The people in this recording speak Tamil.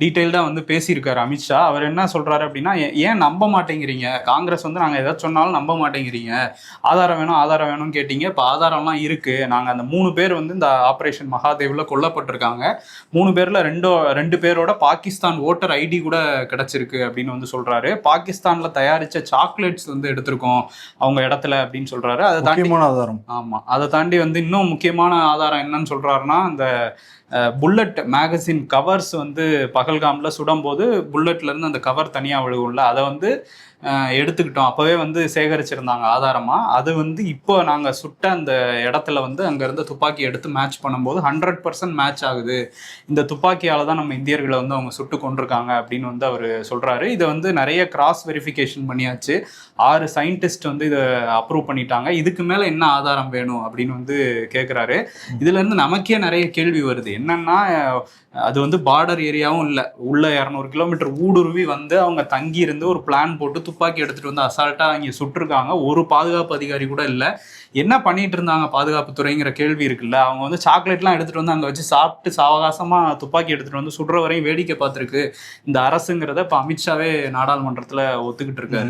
டீட்டெயில்டாக வந்து பேசியிருக்காரு அமித்ஷா. அவர் என்ன சொல்கிறாரு அப்படின்னா, ஏன் நம்ப மாட்டேங்கிறீங்க, காங்கிரஸ் வந்து நாங்கள் எதாவது சொன்னாலும் நம்ப மாட்டேங்கிறீங்க, ஆதாரம் வேணும் ஆதாரம் வேணும்னு கேட்டீங்க, இப்போ ஆதாரம்லாம் இருக்குது, நாங்கள் அந்த 3 பேர் வந்து இந்த ஆப்ரேஷன் மகாதேவில் கொல்லப்பட்டிருக்காங்க, 3 பேரில் ரெண்டு பேரோட பாகிஸ்தான் ஓட்டர் ஐடி கூட கிடச்சிருக்கு அப்படின்னு வந்து சொல்கிறாரு. பாகிஸ்தானில் தயாரித்த சாக்லேட்ஸ் வந்து எடுத்திருக்கோம் அவங்க இடத்துல அப்படின்னு சொல்கிறாரு. அதை தாண்டி ஆதாரம், ஆமாம், அதை தாண்டி வந்து இன்னும் முக்கியமான ஆதாரம் என்னன்னு சொல்கிறாருன்னா, அந்த புல்லட் மேகசின் கவர்ஸ் வந்து பகல்காமில் சுடும்போது புல்லட்லேருந்து அந்த கவர் தனியாக விழுகும்ல, அதை வந்து எடுத்துக்கிட்டோம், அப்போவே வந்து சேகரிச்சிருந்தாங்க ஆதாரமாக. அது வந்து இப்போ நாங்கள் சுட்ட அந்த இடத்துல வந்து அங்கேருந்து துப்பாக்கி எடுத்து மேட்ச் பண்ணும்போது 100% மேட்ச் ஆகுது, இந்த துப்பாக்கியால் தான் நம்ம இந்தியர்களை வந்து அவங்க சுட்டு கொண்டிருக்காங்க அப்படின்னு வந்து அவர் சொல்கிறாரு. இதை வந்து நிறைய கிராஸ் வெரிஃபிகேஷன் பண்ணியாச்சு, 6 சயின்டிஸ்ட் வந்து இதை அப்ரூவ் பண்ணிட்டாங்க, இதுக்கு மேலே என்ன ஆதாரம் வேணும் அப்படின்னு வந்து கேட்குறாரு. இதுலேருந்து நமக்கே நிறைய கேள்வி வருது. என்னன்னா, அது வந்து பார்டர் ஏரியாவும் இல்லை, உள்ள 200 கிலோமீட்டர் ஊடுருவி வந்து அவங்க தங்கி இருந்து ஒரு பிளான் போட்டு துப்பாக்கி எடுத்துட்டு வந்து அசால்ட்டாக இங்கே சுட்டிருக்காங்க, ஒரு பாதுகாப்பு அதிகாரி கூட இல்லை. என்ன பண்ணிட்டு இருந்தாங்க பாதுகாப்பு துறைங்கிற கேள்வி இருக்குல்ல. அவங்க வந்து சாக்லேட்லாம் எடுத்துட்டு வந்து அங்கே வச்சு சாப்பிட்டு சாவகாசமாக துப்பாக்கி எடுத்துட்டு வந்து சுடுற வரையும் வேடிக்கை பார்த்துருக்கு இந்த அரசுங்கிறத இப்போ அமித்ஷாவே நாடாளுமன்றத்தில் ஒத்துக்கிட்டு இருக்காரு.